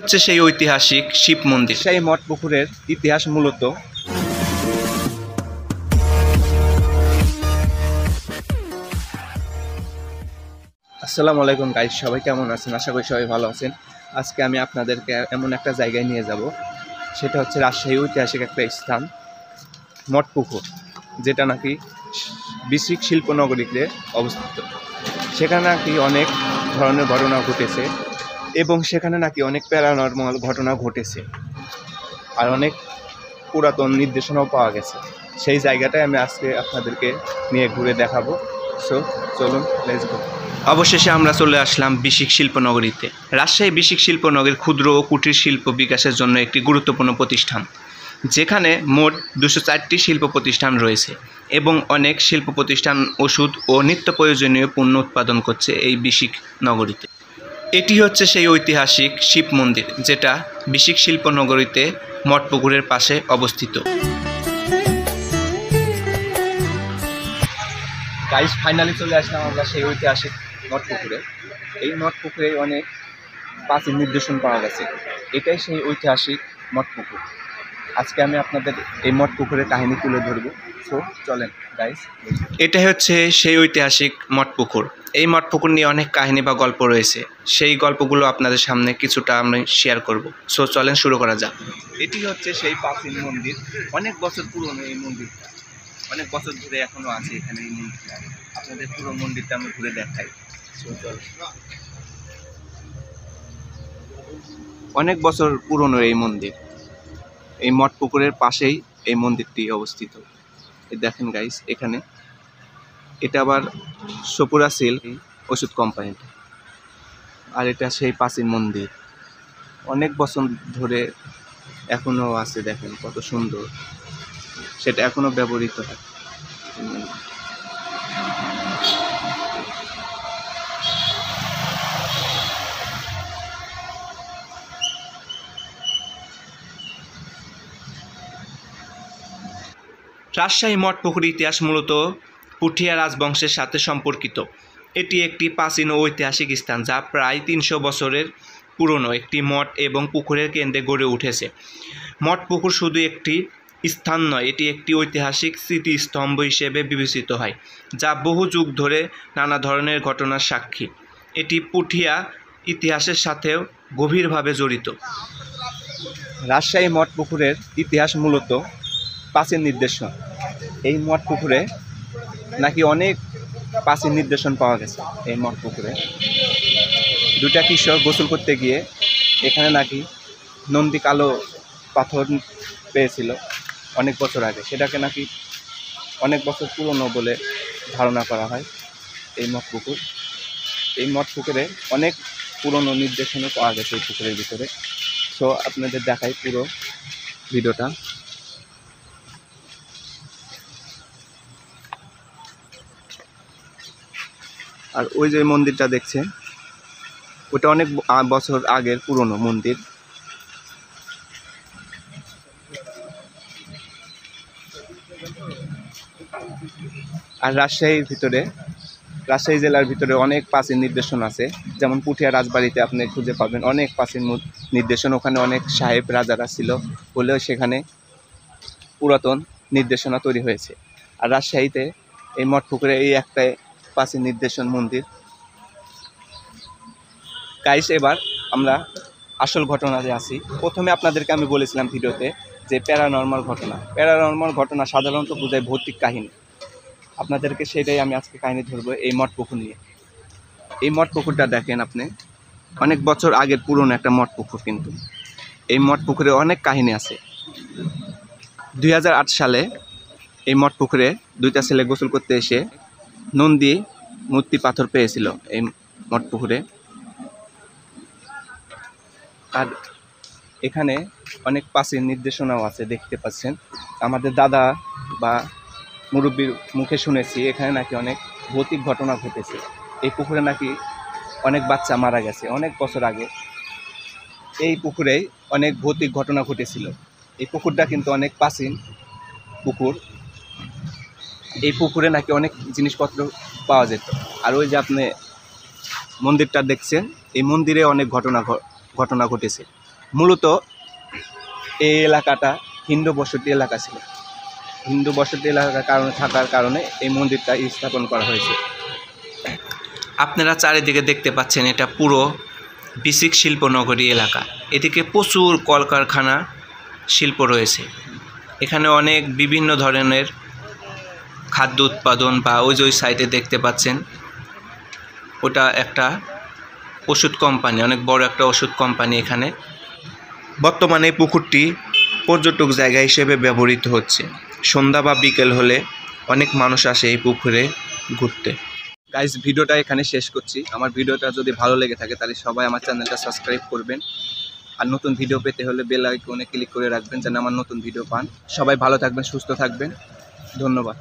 হচ্ছে সেই ঐতিহাসিক শিব মন্দির। সেই মঠ পুকুরের ইতিহাস মূলত আসসালামু আলাইকুম গাইস, সবাই কেমন আছেন? আশা করি সবাই ভালো আছেন। আজকে আমি আপনাদেরকে এমন একটা জায়গায় নিয়ে যাব, সেটা হচ্ছে রাজশাহী ঐতিহাসিক একটা স্থান মঠ পুকুর, যেটা নাকি বিসিক শিল্পনগরীতে অবস্থিত। সেখানে নাকি অনেক ধরনের ঘটনা ঘটেছে এবং সেখানে নাকি অনেক প্যারানরমাল ঘটনা ঘটেছে আর অনেক পুরাতন নির্দেশনাও পাওয়া গেছে। সেই জায়গাটায় আমি আজকে আপনাদেরকে নিয়ে ঘুরে দেখাবো। সো চলুন, লেটস গো। অবশেষে আমরা চলে আসলাম বিসিক শিল্পনগরীতে। রাজশাহী বিসিক শিল্পনগরী ক্ষুদ্র ও কুটির শিল্প বিকাশের জন্য একটি গুরুত্বপূর্ণ প্রতিষ্ঠান, যেখানে মোট 204টি শিল্প প্রতিষ্ঠান রয়েছে এবং অনেক শিল্প প্রতিষ্ঠান ওষুধ ও নিত্য প্রয়োজনীয় পণ্য উৎপাদন করছে এই বিসিক নগরীতে। এটি হচ্ছে সেই ঐতিহাসিক শিব মন্দির, যেটা বিসিক শিল্পনগরীতে মঠ পুকুরের পাশে অবস্থিত। গাইস, ফাইনালি চলে আসলাম আমরা সেই ঐতিহাসিক মঠ পুকুরে। এই মঠ পুকুরে অনেক প্রাচীন নিদর্শন পাওয়া গেছে। এটাই সেই ঐতিহাসিক মঠ পুকুর। আজকে আমি আপনাদের এই মঠ পুকুরের কাহিনী তুলে ধরবো। সো চলেন গাইস। এটাই হচ্ছে সেই ঐতিহাসিক মঠ পুকুর। এই মঠ পুকুর নিয়ে অনেক কাহিনী বা গল্প রয়েছে, সেই গল্পগুলো আপনাদের সামনে কিছুটা আমরা শেয়ার করব। সো চলেন শুরু করা যাক। এটি হচ্ছে সেই প্রাচীন মন্দির, অনেক বছর পুরনো এই মন্দিরটা, অনেক বছর ধরে এখনো আছে এখানে এই মন্দিরটা। আপনাদের পুরো মন্দিরটা আমি ঘুরে দেখাই। অনেক বছর পুরনো এই মন্দির। এই মঠ পুকুরের পাশেই এই মন্দিরটি অবস্থিত। দেখেন গাইস, এখানে এটা আবার সপুরা সিল ওষুধ কোম্পানি, আর এটা সেই প্রাচীন মন্দির, অনেক বছর ধরে এখনো আছে। দেখেন কত সুন্দর, সেটা এখনো ব্যবহৃত হয়। রাজশাহী মঠ পুকুরের ইতিহাস মূলত পুঠিয়া রাজবংশের সাথে সম্পর্কিত। এটি একটি প্রাচীন ও ঐতিহাসিক স্থান, যা প্রায় 300 বছরের পুরনো একটি মঠ এবং পুকুরের কেন্দ্রে গড়ে উঠেছে। মঠ পুকুর শুধু একটি স্থান নয়, এটি একটি ঐতিহাসিক স্মৃতিস্তম্ভ হিসেবে বিবেচিত হয়, যা বহু যুগ ধরে নানা ধরনের ঘটনার সাক্ষী। এটি পুঠিয়া ইতিহাসের সাথেও গভীরভাবে জড়িত। রাজশাহী মঠ পুকুরের ইতিহাস মূলত প্রাচীন নিদর্শন। এই মঠ পুকুরে নাকি অনেক প্রাচীন নিদর্শন পাওয়া গেছে। এই মঠ পুকুরে দুটা কিশোর গোসল করতে গিয়ে এখানে নাকি নন্দী কালো পাথর পেয়েছিল অনেক বছর আগে। সেটাকে নাকি অনেক বছর পুরনো বলে ধারণা করা হয় এই মঠ পুকুর। এই মঠ পুকুরে অনেক পুরনো নিদর্শনও পাওয়া গেছে এই পুকুরের ভিতরে। সো আপনাদের দেখাই পুরো ভিডিওটা। আর ওই যে মন্দিরটা দেখছেন, ওটা অনেক বছর আগের পুরনো মন্দির। আর রাজশাহী জেলার ভিতরে অনেক প্রাচীন নিদর্শন আছে। যেমন পুঠিয়া রাজবাড়িতে আপনি খুঁজে পাবেন অনেক প্রাচীন নিদর্শন। ওখানে অনেক সাহেব রাজারা ছিল বলেও সেখানে পুরাতন নির্দেশনা তৈরি হয়েছে। আর রাজশাহীতে এই মঠ পুকুরে এই একটাই প্রাচীন নিদর্শন মন্দির। গাইস, এবার আমরা আসল ঘটনাতে আসি। প্রথমে আপনাদেরকে আমি বলেছিলাম ভিডিওতে যে প্যারানরমাল ঘটনা সাধারণত বোঝায় ভৌতিক কাহিনী। আপনাদেরকে সেটাই আমি আজকে কাহিনী ধরবো এই মঠ পুকুর নিয়ে। এই মঠ পুকুরটা দেখেন আপনি, অনেক বছর আগের পুরনো একটা মঠ পুকুর, কিন্তু এই মঠ পুকুরে অনেক কাহিনী আছে। 2008 সালে এই মঠ পুকুরে দুইটা ছেলে গোসল করতে এসে নন্দী মূর্তি পাথর পেয়েছিল এই মঠ পুকুরে। আর এখানে অনেক প্রাচীন নির্দেশনাও আছে, দেখতে পাচ্ছেন। আমাদের দাদা বা মুরব্বীর মুখে শুনেছি এখানে নাকি অনেক ভৌতিক ঘটনা ঘটেছে। এই পুকুরে নাকি অনেক বাচ্চা মারা গেছে অনেক বছর আগে। এই পুকুরেই অনেক ভৌতিক ঘটনা ঘটেছিল। এই পুকুরটা কিন্তু অনেক প্রাচীন পুকুর। এই পুকুরে নাকি অনেক জিনিসপত্র পাওয়া যেত। আর ওই যে আপনি মন্দিরটা দেখছেন, এই মন্দিরে অনেক ঘটনা ঘটেছে। মূলত এই এলাকাটা হিন্দু বসতি এলাকা ছিল। হিন্দু বসতি এলাকার কারণে থাকার কারণে এই মন্দিরটা স্থাপন করা হয়েছে। আপনারা চারিদিকে দেখতে পাচ্ছেন এটা পুরো বিসিক শিল্পনগরী এলাকা। এদিকে প্রচুর কলকারখানা শিল্প রয়েছে। এখানে অনেক বিভিন্ন ধরনের খাদ্য উৎপাদন বা ওই সাইডে দেখতে পাচ্ছেন ওটা একটা ওষুধ কোম্পানি, অনেক বড় একটা ওষুধ কোম্পানি এখানে। বর্তমানে এই পুকুরটি পর্যটক জায়গা হিসেবে ব্যবহৃত হচ্ছে। সন্ধ্যা বা বিকেল হলে অনেক মানুষ আসে এই পুকুরে ঘুরতে। গাইস, ভিডিওটা এখানে শেষ করছি। আমার ভিডিওটা যদি ভালো লেগে থাকে তাহলে সবাই আমার চ্যানেলটা সাবস্ক্রাইব করবেন, আর নতুন ভিডিও পেতে হলে বেল আইকনে ক্লিক করে রাখবেন যেন আমার নতুন ভিডিও পান। সবাই ভালো থাকবেন, সুস্থ থাকবেন। ধন্যবাদ।